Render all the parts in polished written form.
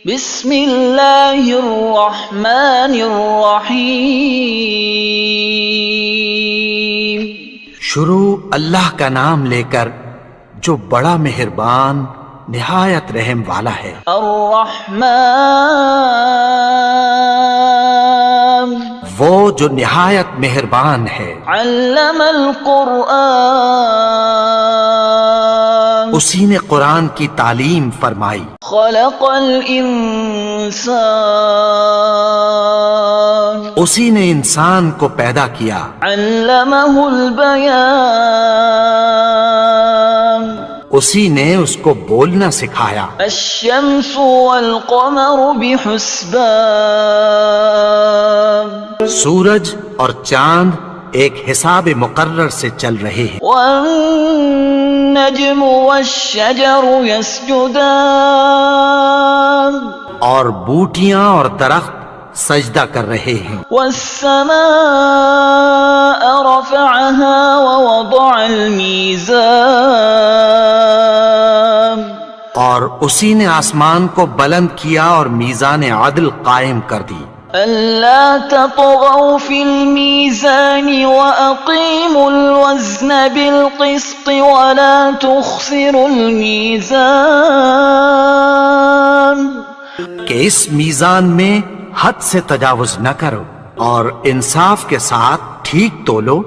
بسم اللہ الرحمن الرحیم۔ شروع اللہ کا نام لے کر جو بڑا مہربان نہایت رحم والا ہے۔ الرحمن وہ جو نہایت مہربان ہے۔ علم القرآن اسی نے قرآن کی تعلیم فرمائی۔ خلق الانسان اسی نے انسان کو پیدا کیا۔ علمہ البیان اسی نے اس کو بولنا سکھایا۔ الشمس والقمر بحسبان سورج اور چاند ایک حساب مقرر سے چل رہے ہیں۔ والنجم والشجر يسجدان اور بوٹیاں اور درخت سجدہ کر رہے ہیں۔ والسماء رفعها ووضع الميزان اور اسی نے آسمان کو بلند کیا اور میزان عدل قائم کر دی۔ ألا تطغوا في الميزان وأقيموا الوزن بالقسط ولا تخسروا الميزان کہ اس میزان میں حد سے تجاوز نہ کرو اور انصاف کے ساتھ ٹھیک تولو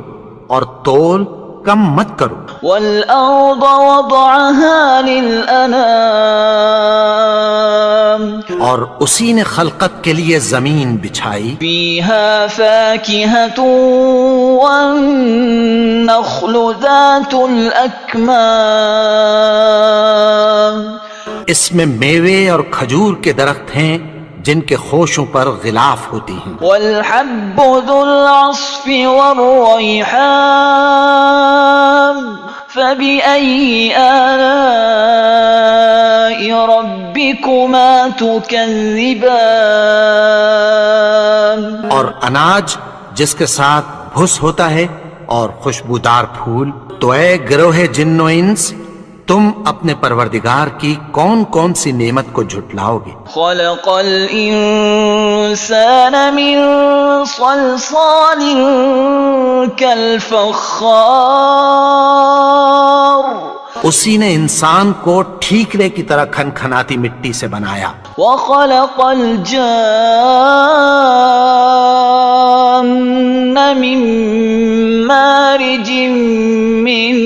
اور تول کم مت کرو۔ والأرض وضعها للأنام اور اسی نے خلقت کے لیے زمین بچھائی۔ فيها فاكهة والنخل ذات الأكمام اس میں میوے اور کھجور کے درخت ہیں جن کے خوشوں پر غلاف ہوتی ہیں۔ والحب ذو العصف والريحان فبأي آلاء ربكما تكذبان اور اناج جس کے ساتھ بھس ہوتا ہے اور خوشبودار پھول، تو اے گروہ جن و انس، تم اپنے پروردگار کی کون کون سی نعمت کو جھٹلاؤ گے؟ خلق الانسان من صلصال كالفخار اسی نے انسان کو ٹھیکرے کی طرح کھنکھناتی مٹی سے بنایا۔ وخلق الجان من مارج من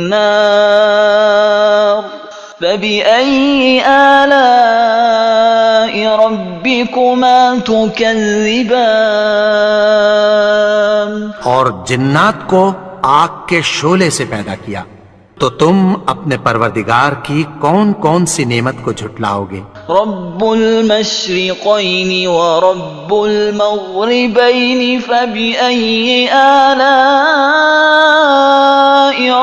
نار فبأي آلاء ربكما تكذبان اور جنات کو آگ کے شعلے سے پیدا کیا، تو تم اپنے پروردگار کی کون کون سی نعمت کو جھٹلاؤ گے؟ رب المشرقین ورب المغربین فبأي آلاء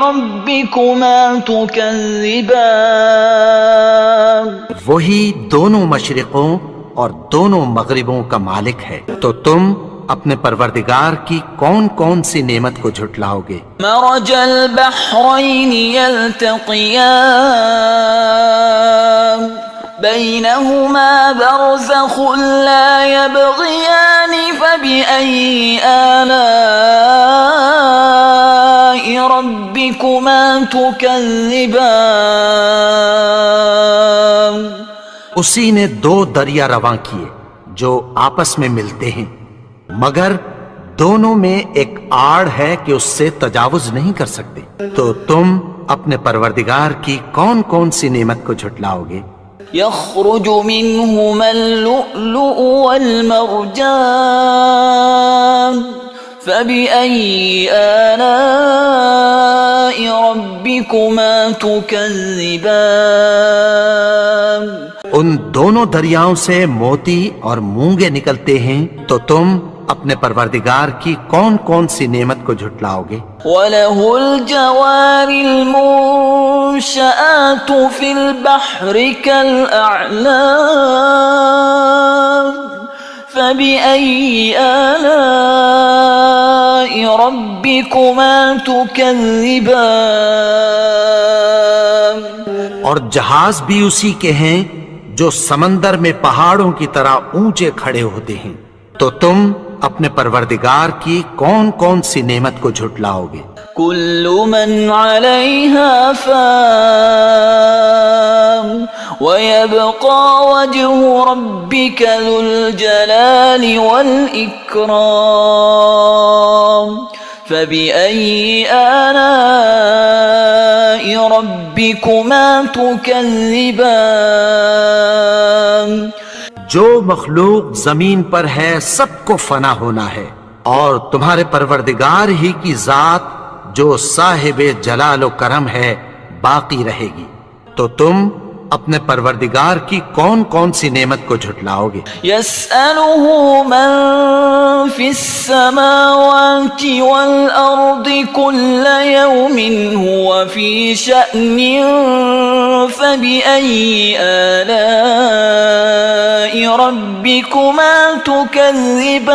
ربكما تكذبان وہی دونوں مشرقوں اور دونوں مغربوں کا مالک ہے، تو تم اپنے پروردگار کی کون کون سی نعمت کو جھٹلاؤ گے؟ مرج البحرین یلتقیان بینہما برزخ لا یبغیان فبأي آلاء ربکما تکذبان اسی نے دو دریا رواں کیے جو آپس میں ملتے ہیں، مگر دونوں میں ایک آڑ ہے کہ اس سے تجاوز نہیں کر سکتے، تو تم اپنے پروردگار کی کون کون سی نعمت کو جھٹلاؤ گے؟ يخرج منهما اللؤلؤ والمرجان فبأي آلاء ربكما تكذبان ان دونوں دریاؤں سے موتی اور مونگے نکلتے ہیں، تو تم اپنے پروردگار کی کون کون سی نعمت کو جھٹلاؤ گے؟ وَلَهُ الْجَوَارِ الْمُنشَآتُ فِي الْبَحْرِ كَالْأَعْلَامِ فَبِأَيِّ آلَاءِ رَبِّكُمَا تُكَذِّبَانِ اور جہاز بھی اسی کے ہیں جو سمندر میں پہاڑوں کی طرح اونچے کھڑے ہوتے ہیں، تو تم اپنے پروردگار کی کون کون سی نعمت کو جھٹلاؤ گے؟ كل من عليها فان ويبقى وجه ربك ذو الجلال والإكرام فبأي آلاء ربكما تكذبان؟ جو مخلوق زمین پر ہے سب کو فنا ہونا ہے، اور تمہارے پروردگار ہی کی ذات جو صاحب جلال و کرم ہے باقی رہے گی، تو تم اپنے پروردگار کی کون کون سی نعمت کو جھٹلاؤ گے؟ يسأله من في السماوات والأرض كل يوم هو في شأن فبأي آلاء ربكما تكذبان؟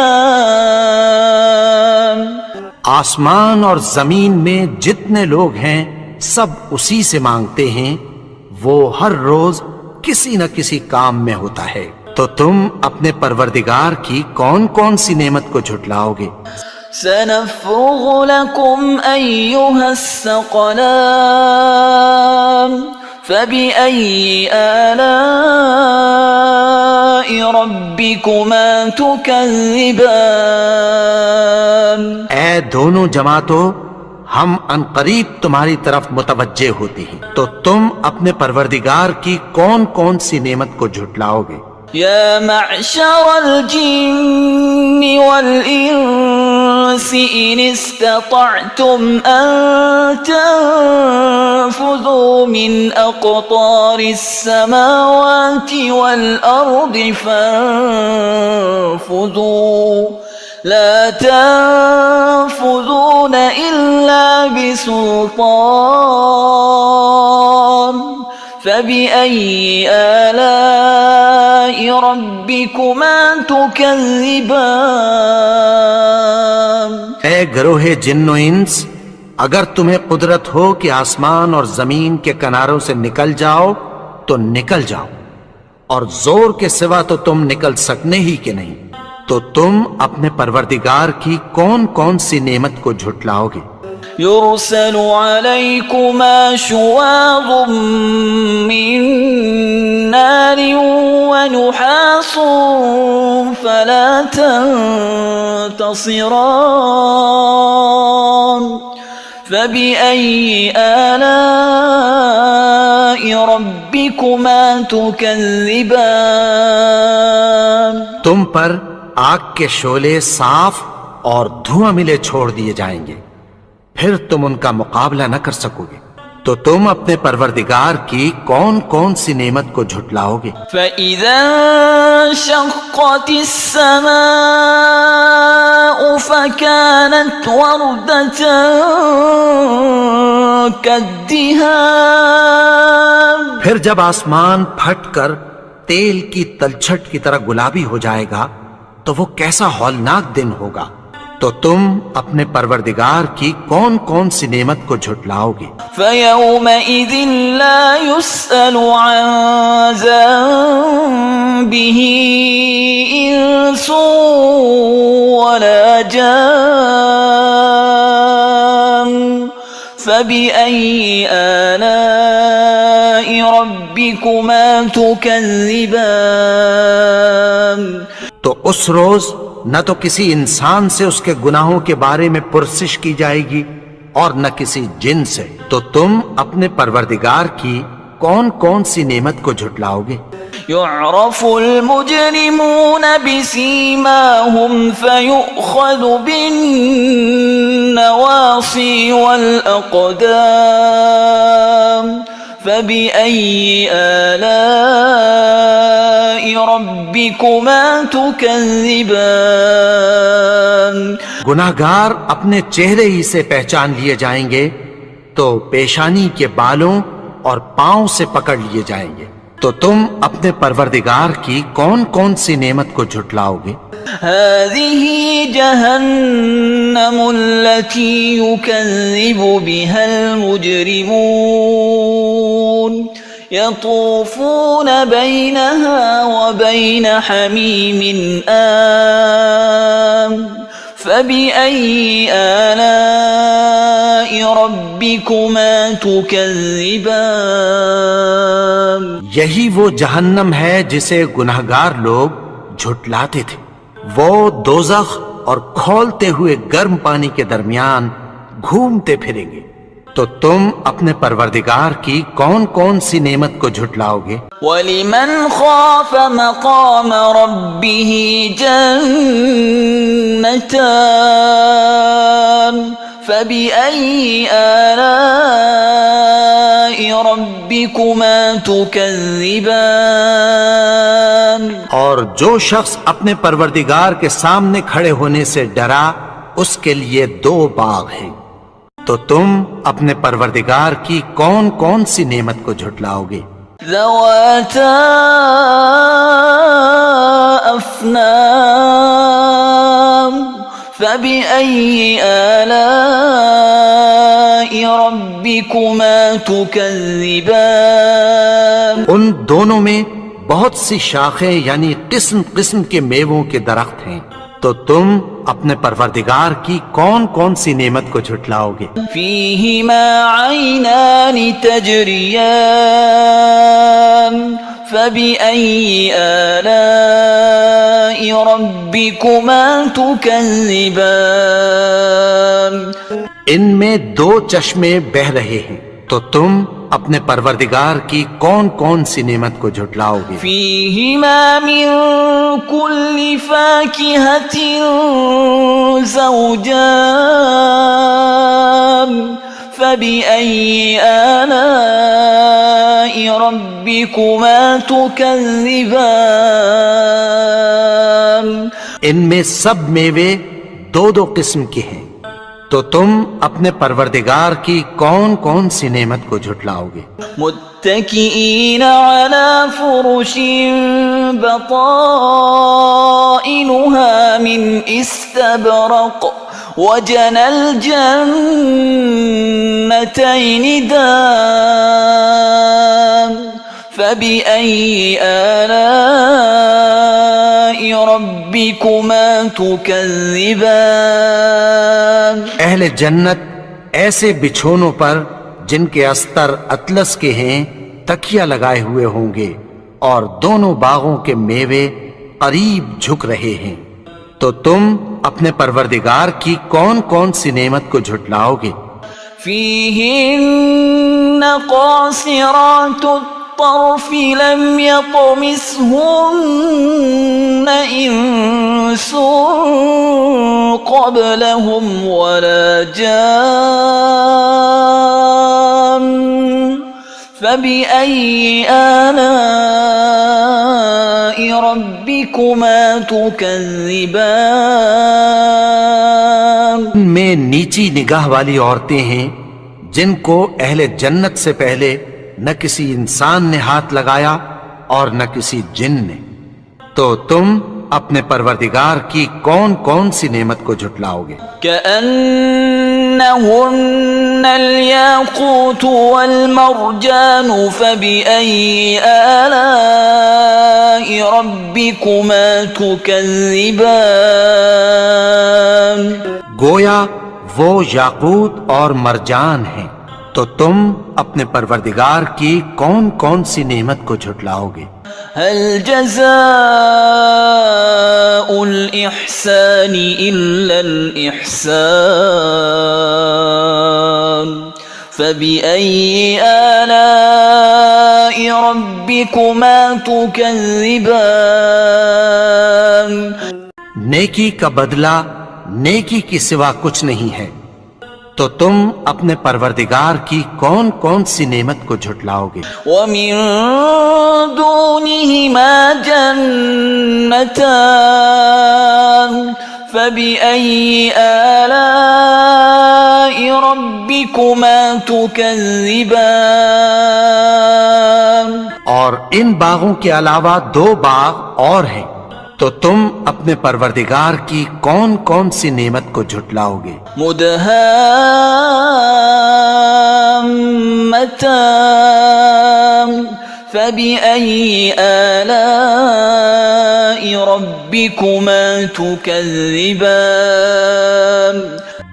آسمان اور زمین میں جتنے لوگ ہیں سب اسی سے مانگتے ہیں، وہ ہر روز کسی نہ کسی کام میں ہوتا ہے، تو تم اپنے پروردگار کی کون کون سی نعمت کو جھٹلاؤ گے؟ سنفرغ لكم أيها الثقلان فبأي آلاء ربكما تكذبان؟ اے دونوں جماعتوں، ہم عنقریب تمہاری طرف متوجہ ہوتے ہیں، تو تم اپنے پروردگار کی کون کون سی نعمت کو جھٹلاؤ گے؟ يا معشر الجن والإنس إن استطعتم أن تنفذوا من أقطار السماوات والأرض فانفذوا لا تنفذون إلا بسلطان فبأي آلاء ربكما تكذبان؟ اے گروہ جن و انس، اگر تمہیں قدرت ہو کہ آسمان اور زمین کے کناروں سے نکل جاؤ تو نکل جاؤ، اور زور کے سوا تو تم نکل سکنے ہی کہ نہیں، تو تم اپنے پروردگار کی کون کون سی نعمت کو جھٹلاؤ گے؟ يرسل عليكما شواظ من نار ونحاس فلا تنتصران فبأي آلاء ربكما تكذبان؟ تم پر آگ کے شعلے صاف اور دھواں ملے چھوڑ دیے جائیں گے، پھر تم ان کا مقابلہ نہ کر سکو گے، تو تم اپنے پروردگار کی کون کون سی نعمت کو جھٹلاؤ گے؟ فَإِذَا انشَقَّتِ السَّمَاءُ فَكَانَتْ وَرْدَةً كَالدِّهَانِ، پھر جب آسمان پھٹ کر تیل کی تلچھٹ کی طرح گلابی ہو جائے گا تو وہ کیسا ہولناک دن ہوگا، تو تم اپنے پروردگار کی کون کون سی نعمت کو جھٹلاؤ گے؟ فَيَوْمَئِذٍ لَا يُسْأَلُ عَنْ ذَنبِهِ إِنسٌ وَلَا جَانٌ فَبِأَيِّ آلَاءِ رَبِّكُمَا تُكَذِّبَانِ؟ تو اس روز نہ تو کسی انسان سے اس کے گناہوں کے بارے میں پرسش کی جائے گی اور نہ کسی جن سے، تو تم اپنے پروردگار کی کون کون سی نعمت کو جھٹلاؤ گے؟ يعرف المجرمون بسيماهم فيؤخذ بالنواصي والأقدام فبأي آلاء ربكما تكذبان؟ گناہگار اپنے چہرے ہی سے پہچان لیے جائیں گے تو پیشانی کے بالوں اور پاؤں سے پکڑ لیے جائیں گے، تو تم اپنے پروردگار کی کون کون سی نعمت کو جھٹلاؤ گے؟ هذه جهنم التي يكذب بها المجرمون يطوفون بينها وبين حميم آن فبأي آلاء ربكما تكذبان یہی وہ جہنم ہے جسے گنہگار لوگ جھٹلاتے تھے. وہ دوزخ اور کھولتے ہوئے گرم پانی کے درمیان گھومتے پھریں گے. تو تم اپنے پروردگار کی کون کون سی نعمت کو جھٹلاؤ گے؟ وَلِمَنْ خَافَ مَقَامَ رَبِّهِ جَنَّتَانِ فَبِأَيِّ آلَاءِ رَبِّكُمَا تُكَذِّبَانِ اور جو شخص اپنے پروردگار کے سامنے کھڑے ہونے سے ڈرا اس کے لیے 2 باغ ہیں. تو تم اپنے پروردگار کی کون کون سی نعمت کو جھٹلاؤ گے؟ ذواتا افنان فبأي آلاء ربكما تكذبان ان دونوں میں بہت سی شاخیں یعنی قسم قسم کے میووں کے درخت ہیں. تو تم اپنے پروردگار کی کون کون سی نعمت کو جھٹلاؤ گے؟ فيهما عينان تجريان فبأي آلاء ربكما تكذبان ان میں 2 چشمے بہ رہے ہیں. تو تم اپنے پروردگار کی کون کون سی نعمت کو جھٹلاؤ گے؟ فيهما من كل فاكهة زوجان فبأي آلاء ربكما تكذبان ان میں سب میوے 2 قسم کے ہیں. تو تم اپنے پروردگار کی کون کون سی نعمت کو جھٹلاؤ گے؟ متكئين على فرش بطائنها من استبرق وجنى الجنتين دان فبأي آلاء ربكما تكذبان اہل جنت ایسے بچھونوں پر جن کے استر اطلس کے ہیں تکیہ لگائے ہوئے ہوں گے اور دونوں باغوں کے میوے قریب جھک رہے ہیں. تو تم اپنے پروردگار کی کون کون سی نعمت کو جھٹلاؤ گے؟ فيهن قاصرات الطرف لم يطمثهن إنس قبلهم ولا جان فبأي آلاء ربكما تكذبان ان میں نیچی نگاہ والی عورتیں ہیں جن کو اہل جنت سے پہلے نہ کسی انسان نے ہاتھ لگایا اور نہ کسی جن نے. تو تم اپنے پروردگار کی کون کون سی نعمت کو جھٹلاؤ گے؟ كأنهن الياقوت والمرجان فبأي آلاء ربكما تكذبان گویا وہ یاقوت اور مرجان ہیں. تو تم اپنے پروردگار کی کون کون سی نعمت کو جھٹلاؤ گے؟ هل جزاء الإحسان إلا الإحسان فبأي آلاء ربكما تكذبان نیکی کا بدلہ نیکی کی سوا کچھ نہیں ہے. تو تم اپنے پروردگار کی کون کون سی نعمت کو جھٹلاؤ گے؟ ومن دونهما جنتان فبأي آلاء ربكما تكذبان اور ان باغوں کے علاوہ 2 باغ اور ہیں. تو تم اپنے پروردگار کی کون کون سی نعمت کو جھٹلاؤ گے؟ مدهامتان فبأي آلاء ربكما تكذبان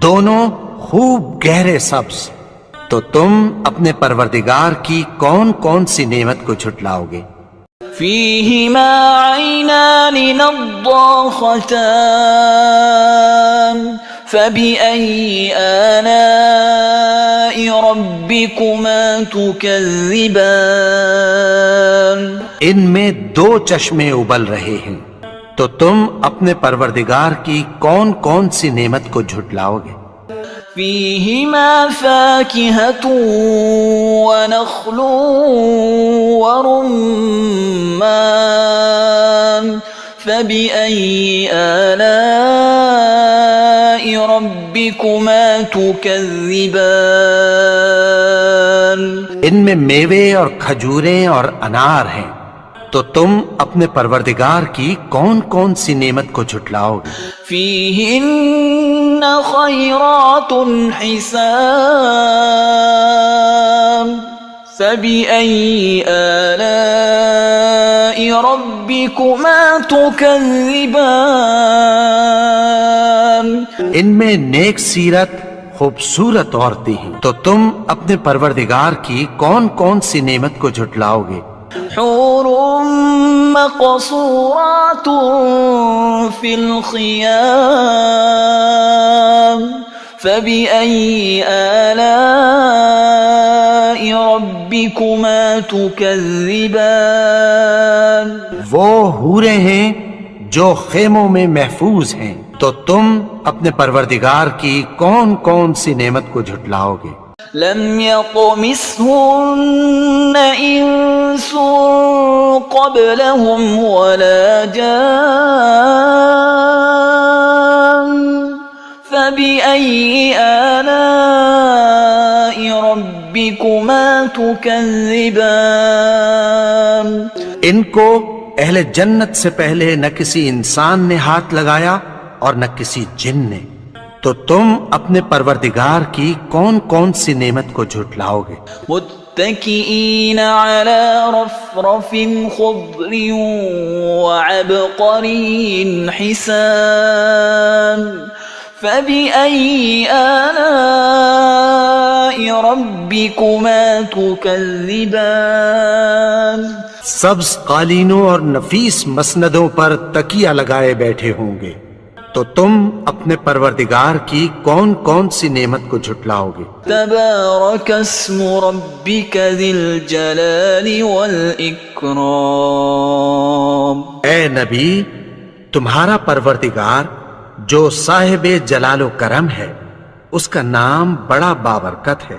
دونوں خوب گہرے سبز، تو تم اپنے پروردگار کی کون کون سی نعمت کو جھٹلاؤ گے؟ فيهما عينان نضاختان فبأي آلاء ربكما تكذبان ان میں دو چشمے ابل رہے ہیں، تو تم اپنے پروردگار کی کون کون سی نعمت کو جھٹلاؤ گے؟ فيهما فاكهة ونخل ورمان فبأي آلاء ربكما تكذبان ان میں میوے اور کھجوریں اور انار ہیں، تو تم اپنے پروردگار کی کون کون سی نعمت کو جھٹلاؤ گے؟ فيهن خيرات حسان فبأي آلاء ربكما تكذبان ان میں نیک سیرت خوبصورت عورتیں ہیں، تو تم اپنے پروردگار کی کون کون سی نعمت کو جھٹلاؤ گے؟ حور مقصورات في الخيام فبأي آلاء ربكما تكذبان وہ حوریں ہیں جو خیموں میں محفوظ ہیں، تو تم اپنے پروردگار کی کون کون سی نعمت کو جھٹلاؤ گے؟ لم يطمثهن إنس قبلهم ولا جان فبأي آلاء ربكما تكذبان ان کو اہل جنت سے پہلے نہ کسی انسان نے ہاتھ لگایا اور نہ کسی جن نے، تو تم اپنے پروردگار کی کون کون سی نعمت کو جھٹلاؤ گے؟ متكئين على رفرف خضر وعبقري حسان فبأي آلاء ربكما تكذبان سبز قالینوں اور نفیس مسندوں پر تکیہ لگائے بیٹھے ہوں گے، تو تم اپنے پروردگار کی کون کون سی نعمت کو جھٹلاؤ گے؟ تبارك اسم ربك ذي الجلال والإكرام اے نبی، تمہارا پروردگار جو صاحب جلال و کرم ہے، اس کا نام بڑا بابرکت ہے۔